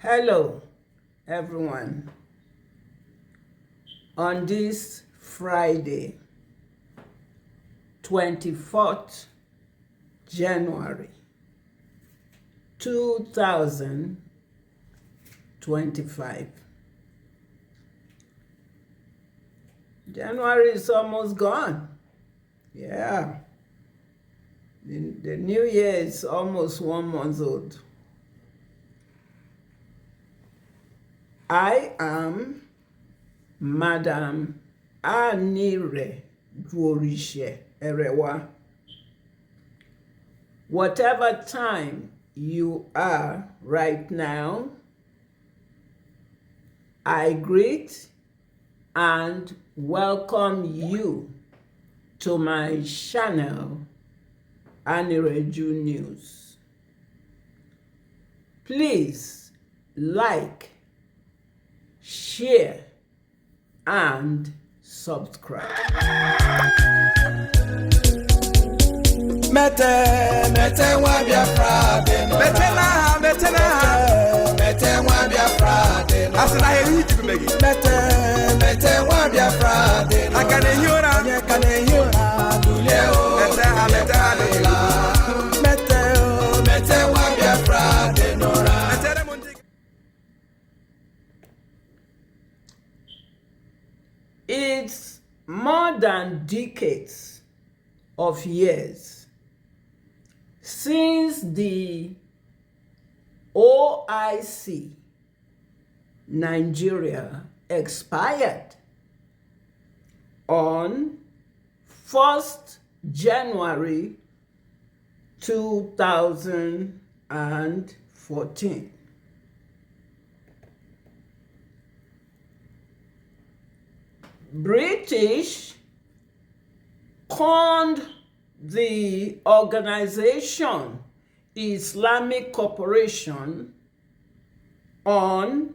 Hello, everyone. On this Friday, 24th January 2025. January is almost gone. Yeah. The new year is almost 1 month old. I am Madam Anireju Erewa. Whatever time you are right now, I greet and welcome you to my channel, Anireju News. Please like, share, and subscribe. Mete wa Biafra de no. Mete wa Biafra de no. Asina he yi tibi megi. Mete wa Biafra de no. Akane hiora. Dule o. Mete wa Biafra de no. It's more than decades of years since the OIC Nigeria expired on 1st January 2014. British conned the organization Islamic Cooperation on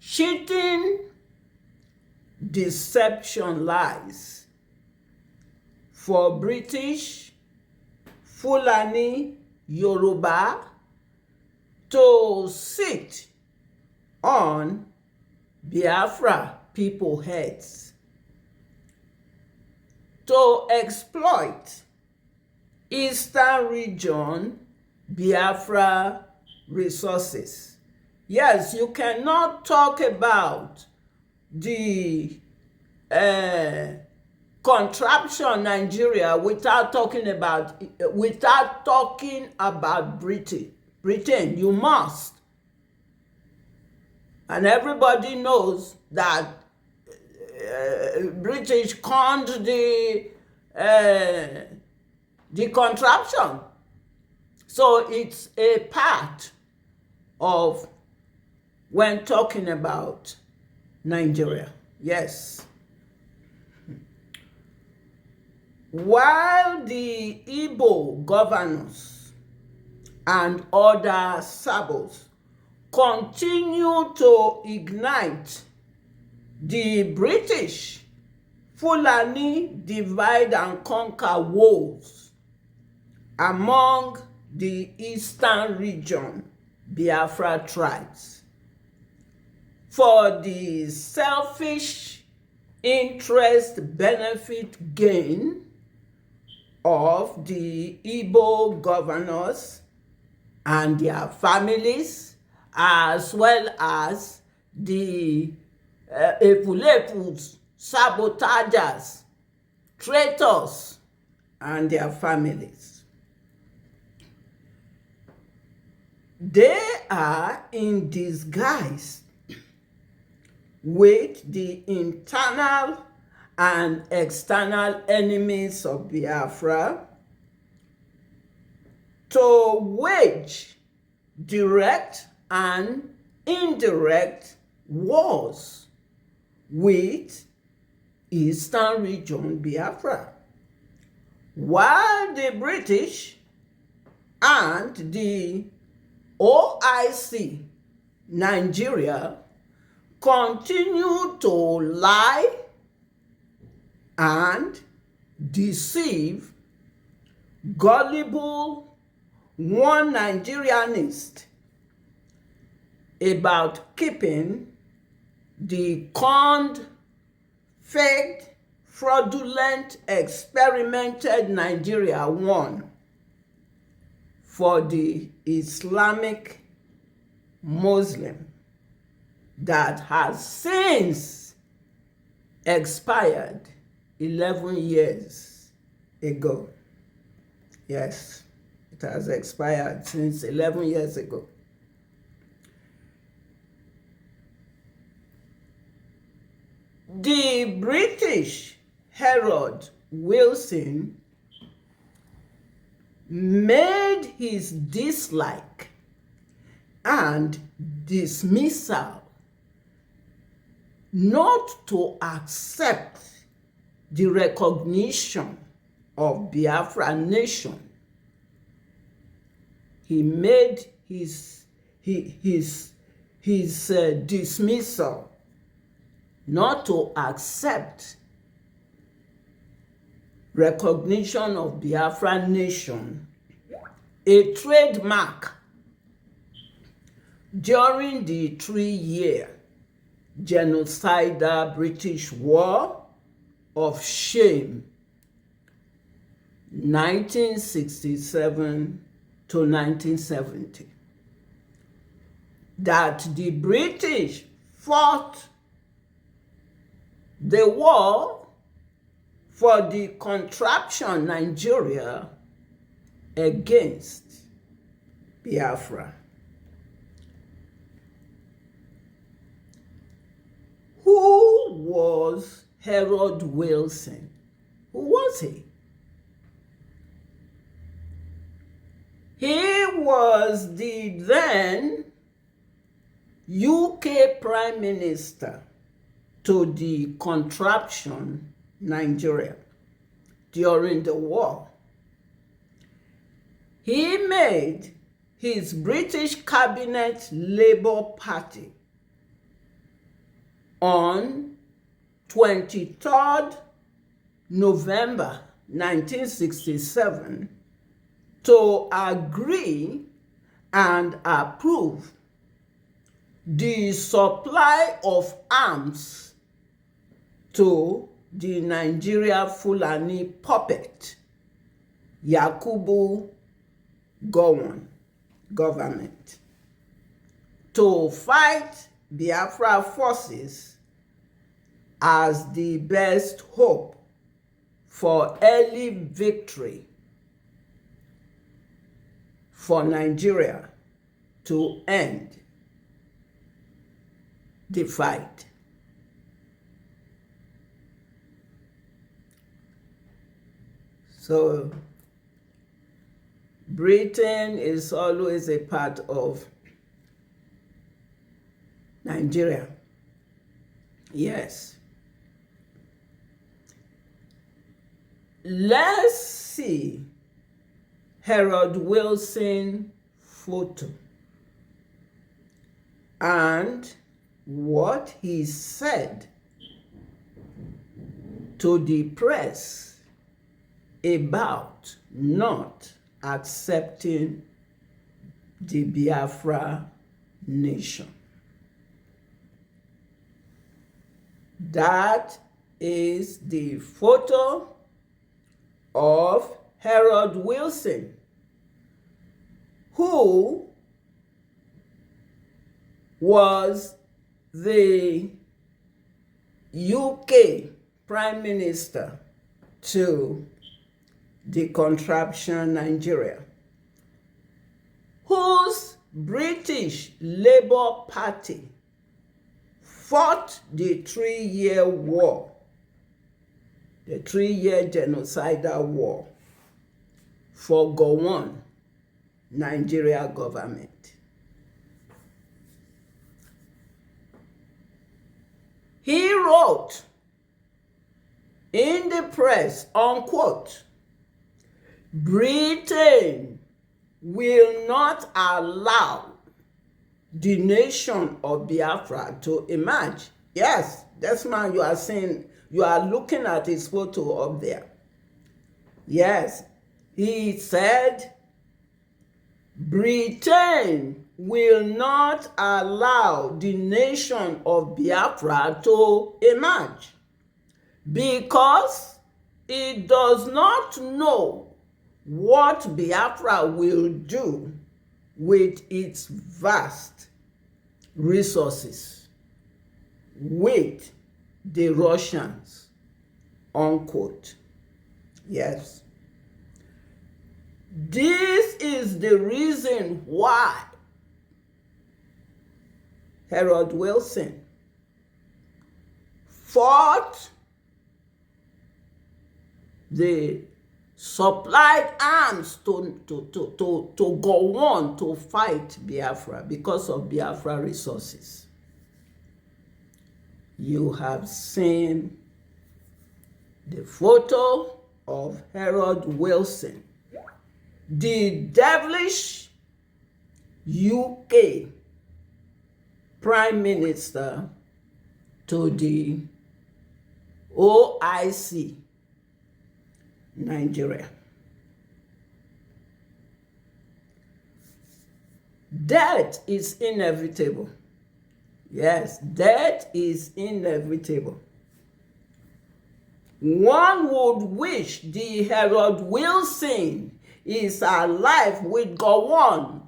cheating, deception, lies for British, Fulani, Yoruba to sit on Biafra people heads, to exploit Eastern region Biafra resources. Yes, you cannot talk about the contraption Nigeria without talking about Britain. You must. And everybody knows that British conned the contraption. So it's a part of when talking about Nigeria. Yes. While the Igbo governors and other sabos continue to ignite the British Fulani divide and conquer wars among the Eastern region Biafra tribes for the selfish interest benefit gain of the Igbo governors and their families, as well as the epulepus, sabotagers, traitors, and their families. They are in disguise with the internal and external enemies of Biafra to wage direct and indirect wars with Eastern region Biafra, while the British and the OIC Nigeria continue to lie and deceive gullible one Nigerianist about keeping the conned, faked, fraudulent, experimented Nigeria one for the Islamic Muslim that has since expired 11 years ago. Yes, it has expired since 11 years ago. The British Harold Wilson made his dislike and dismissal not to accept the recognition of Biafra nation. He made his dismissal not to accept recognition of Biafra nation a trademark during the 3-year genocidal British War of Shame, 1967 to 1970, that the British fought the war for the contraption Nigeria against Biafra. Who was Harold Wilson? Who was he? He was the then UK Prime Minister to the contraption Nigeria during the war. He made his British Cabinet Labour Party on 23rd November 1967 to agree and approve the supply of arms to the Nigeria Fulani puppet Yakubu Gowon government to fight Biafra forces as the best hope for early victory for Nigeria to end the fight. So Britain is always a part of Nigeria. Yes. Let's see Harold Wilson photo and what he said to the press about not accepting the Biafra nation. That is the photo of Harold Wilson, who was the UK Prime Minister to the contraption Nigeria, whose British Labour Party fought the 3-year war, the 3-year genocidal war for Gowon, Nigeria government. He wrote in the press, unquote, Britain will not allow the nation of Biafra to emerge. Yes, that's man you are saying, you are looking at his photo up there. Yes, he said, Britain will not allow the nation of Biafra to emerge because it does not know what Biafra will do with its vast resources with the Russians, unquote. Yes. This is the reason why Harold Wilson fought the supplied arms to go on to fight Biafra because of Biafra resources. You have seen the photo of Harold Wilson, the devilish UK Prime Minister to the OIC, Nigeria. Death is inevitable. Yes, death is inevitable. One would wish the Harold Wilson is alive would go on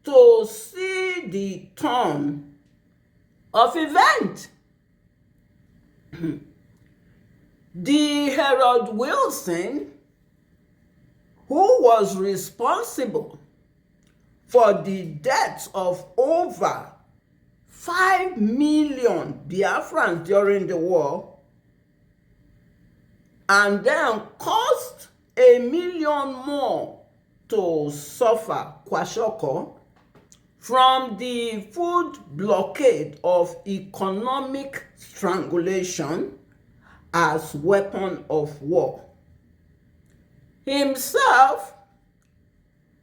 to see the turn of event. The Harold Wilson, who was responsible for the deaths of over 5 million Biafrans during the war, and then caused 1 million more to suffer kwashoko from the food blockade of economic strangulation as weapon of war. Himself,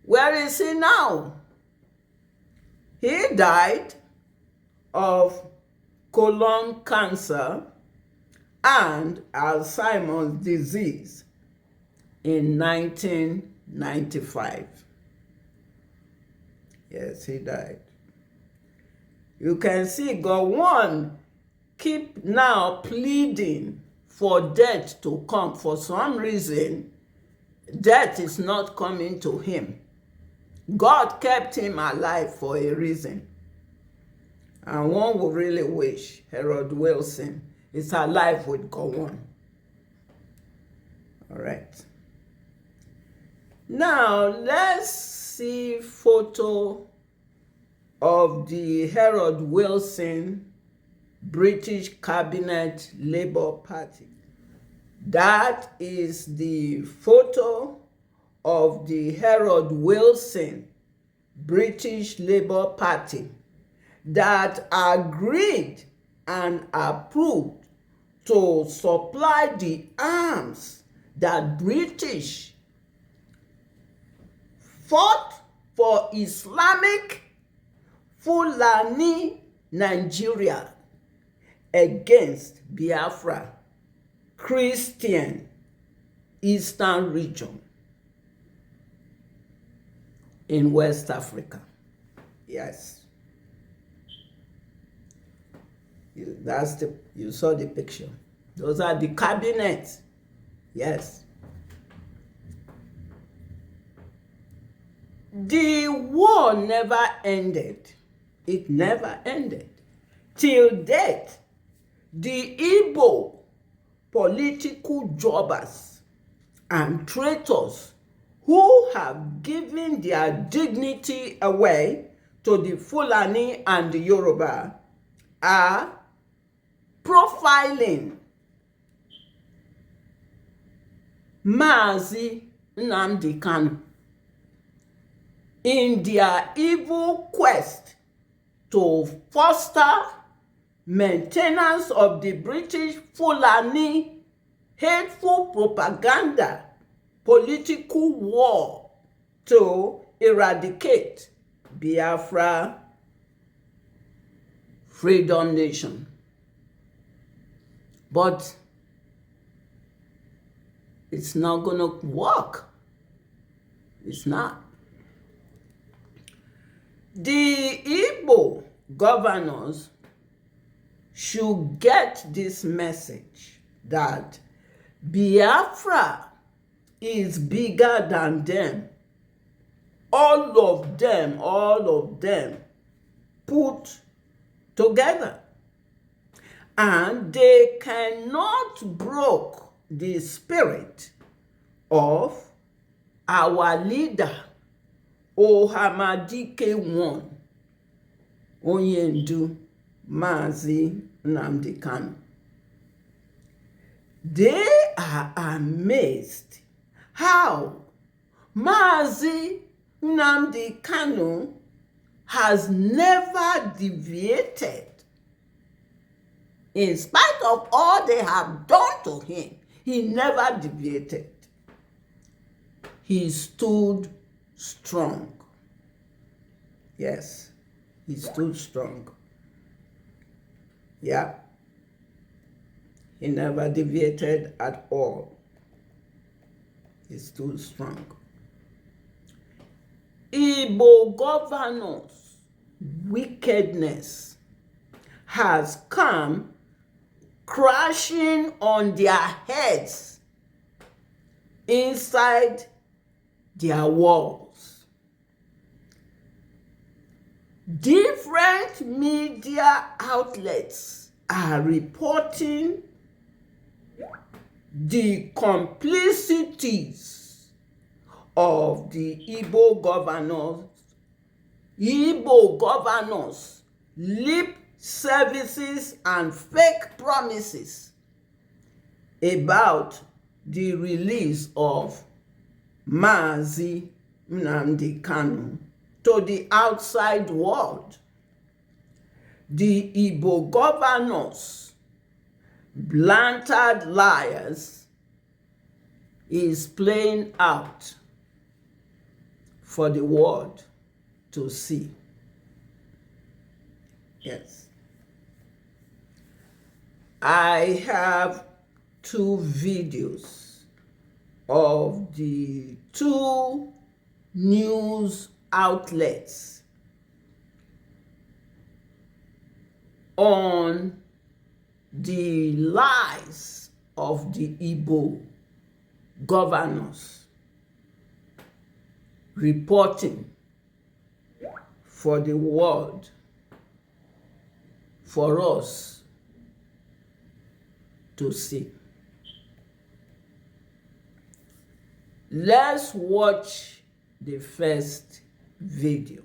where is he now? He died of colon cancer and Alzheimer's disease in 1995. Yes, he died. You can see Gowon keep now pleading for death to come. For some reason, death is not coming to him. God kept him alive for a reason. And one would really wish Harold Wilson is alive with Gowon. All right. Now, let's see photo of the Harold Wilson British Cabinet Labour Party. That is the photo of the Harold Wilson British Labour Party that agreed and approved to supply the arms that British fought for Islamic Fulani Nigeria against Biafra Christian Eastern region in West Africa. Yes. You saw the picture. Those are the cabinets. Yes. The war never ended. It never ended. Till date, the Igbo political jobbers and traitors who have given their dignity away to the Fulani and the Yoruba are profiling Mazi Nnamdi Kanu in their evil quest to foster maintenance of the British Fulani hateful propaganda political war to eradicate Biafra Freedom Nation. But it's not going to work. It's not. The governors should get this message that Biafra is bigger than them. All of them put together. And they cannot break the spirit of our leader, Ohamadike one, Onyendu Mazi Nnamdi Kanu. They are amazed how Mazi Nnamdi Kanu has never deviated. In spite of all they have done to him, he never deviated. He stood strong. Yes, he stood strong. Yeah. He never deviated at all. He stood strong. Igbo governors' wickedness has come crashing on their heads inside their walls. Different media outlets are reporting the complicities of the Igbo governors, lip services and fake promises about the release of Mazi Nnamdi Kanu to the outside world. The Igbo governors, blatant liars, is playing out for the world to see. Yes. I have two videos of the two news outlets on the lies of the Igbo governors reporting for the world, for us to see. Let's watch the first video.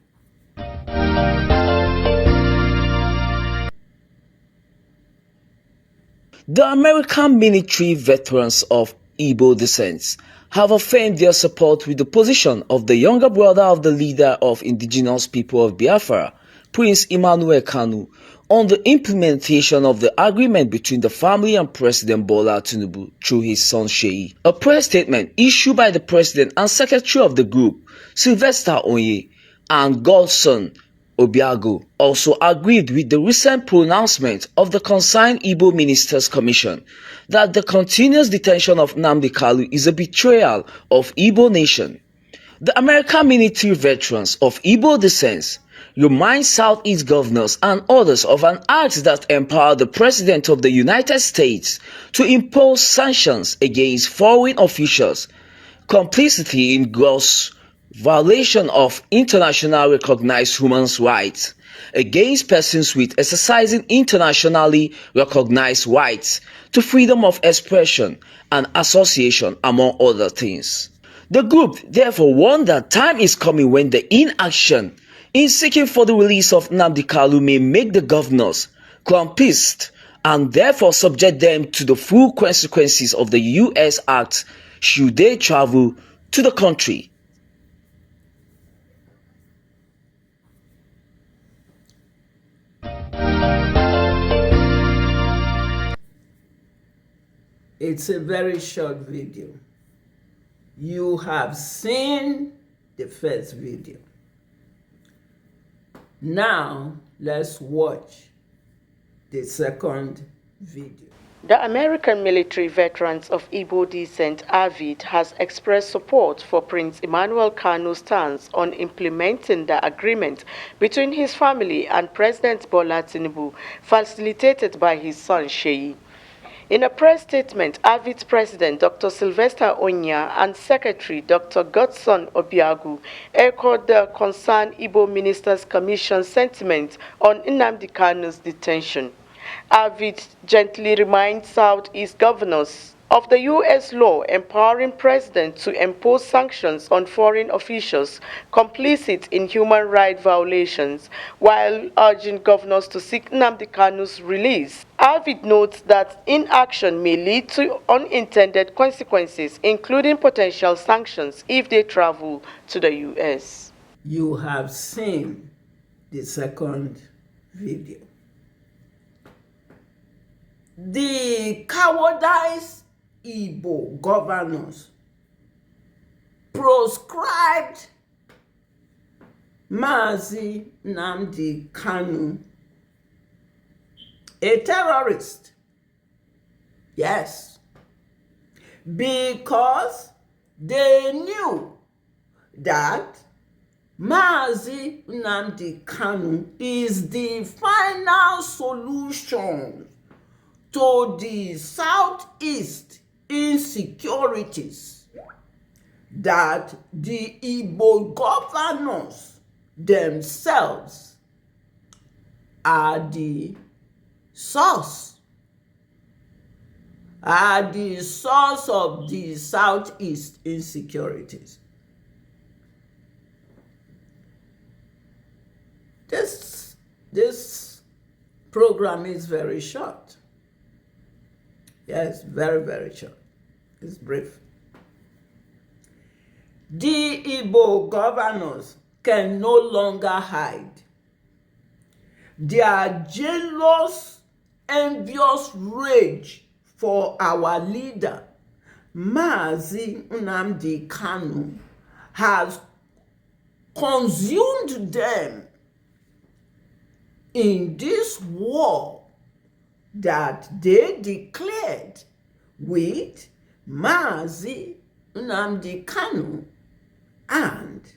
The American military veterans of Igbo descent have affirmed their support with the position of the younger brother of the leader of indigenous people of Biafra, Prince Emmanuel Kanu, on the implementation of the agreement between the family and President Bola Tinubu through his son Sheyi. A press statement issued by the president and secretary of the group, Sylvester Onye, and godson Obiago, also agreed with the recent pronouncement of the concerned Igbo Ministers' Commission that the continuous detention of Nnamdi Kanu is a betrayal of Igbo nation. The American military veterans of Igbo descent remind Southeast governors and others of an act that empowered the President of the United States to impose sanctions against foreign officials, complicity in gross violation of internationally recognized human rights against persons with exercising internationally recognized rights to freedom of expression and association, among other things. The group therefore warned that time is coming when the inaction in seeking for the release of Nnamdi Kanu may make the governors complicit and therefore subject them to the full consequences of the U.S. Act should they travel to the country. It's a very short video. You have seen the first video. Now, let's watch the second video. The American Military Veterans of Igbo Descent (AVID) has expressed support for Prince Emmanuel Kanu's stance on implementing the agreement between his family and President Bola Tinubu, facilitated by his son Sheyi. In a press statement, AVID's President Dr. Sylvester Onya and Secretary Dr. Godson Obiagu echoed the concerned Igbo Ministers' Commission sentiment on Nnamdi Kanu's detention. AVID gently reminds Southeast governors of the U.S. law empowering presidents to impose sanctions on foreign officials complicit in human rights violations, while urging governors to seek Nnamdi Kanu's release. AVID notes that inaction may lead to unintended consequences, including potential sanctions if they travel to the U.S. You have seen the second video. The cowardice Igbo governors proscribed Mazi Nnamdi Kanu, a terrorist. Yes, because they knew that Mazi Nnamdi Kanu is the final solution to the Southeast insecurities that the Igbo governors themselves are the source of the Southeast insecurities. This program is very short. Yes, very, very short. It's brief. The Igbo governors can no longer hide their jealous, envious rage for our leader, Mazi Nnamdi Kanu, has consumed them in this war that they declared with Mazi Nnamdi Kanu and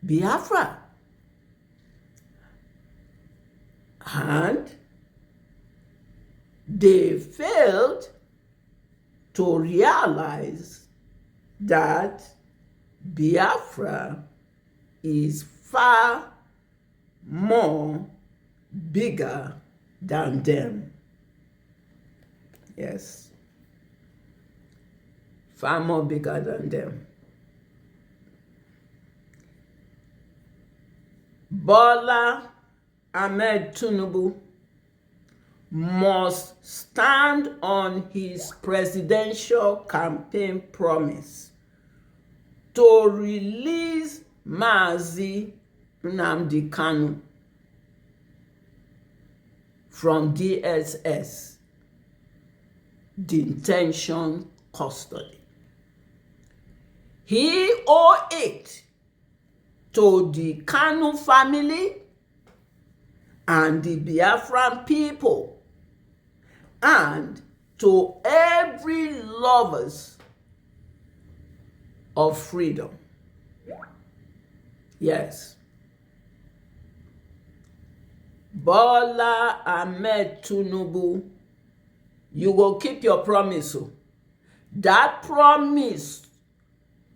Biafra. And they failed to realize that Biafra is far more bigger than them. Yes. Far more bigger than them. Bola Ahmed Tinubu must stand on his presidential campaign promise to release Mazi Nnamdi Kanu from DSS detention custody. He owed it to the Kanu family and the Biafran people and to every lovers of freedom. Yes. Bola Ahmed Tinubu, you will keep your promise. That promise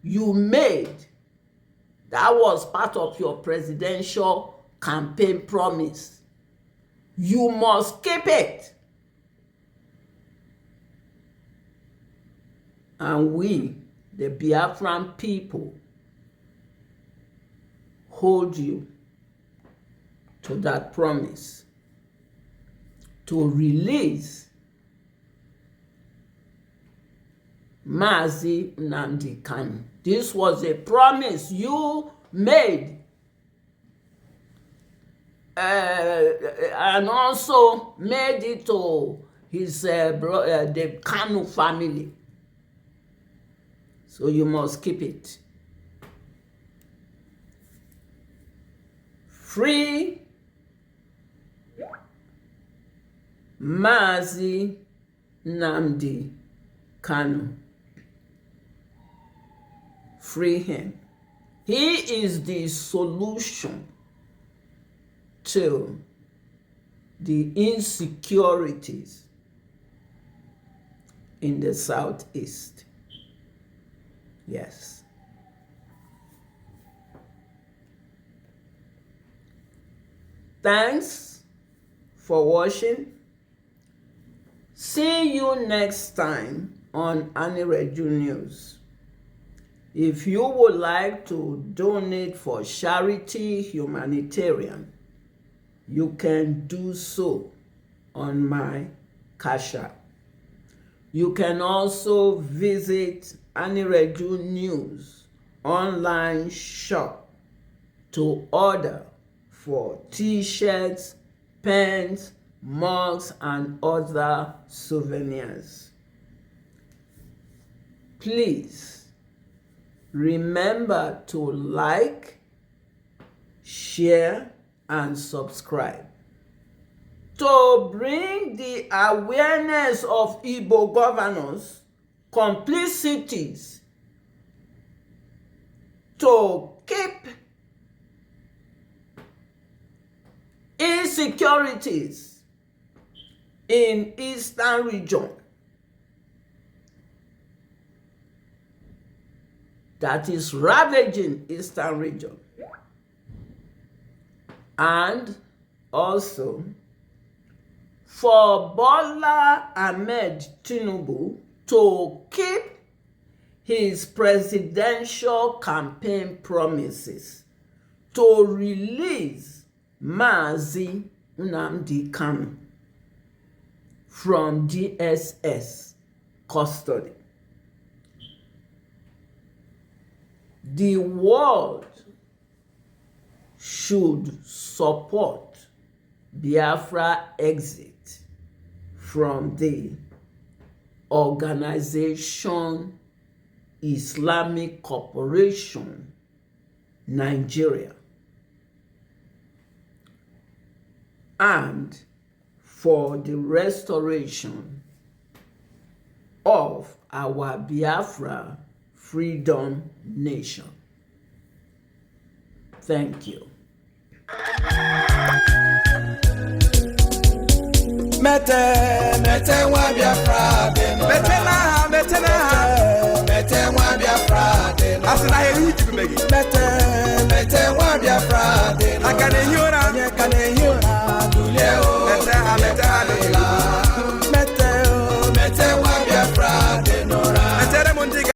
you made, that was part of your presidential campaign promise. You must keep it. And we, the Biafran people, hold you to that promise to release Mazi Nnamdi Kanu. This was a promise you made and also made it to his the Kanu family. So you must keep it. Free Mazi Nnamdi Kanu. Free him. He is the solution to the insecurities in the Southeast. Yes. Thanks for watching. See you next time on Anireju News. If you would like to donate for charity humanitarian, you can do so on my Cash App. You can also visit Anireju News online shop to order for t-shirts, pens, mugs, and other souvenirs. Please remember to like, share, and subscribe to bring the awareness of Igbo governors, complicities, to keep insecurities in Eastern region, that is ravaging Eastern region, and also for Bola Ahmed Tinubu to keep his presidential campaign promises to release Mazi Nnamdi Kanu from DSS custody. The world should support Biafra exit from the organization Islamic Corporation Nigeria, and for the restoration of our Biafra Freedom Nation. Thank you. Mete wa Biafra de no. Mete na Biafra de no. Asina heri jibi megi.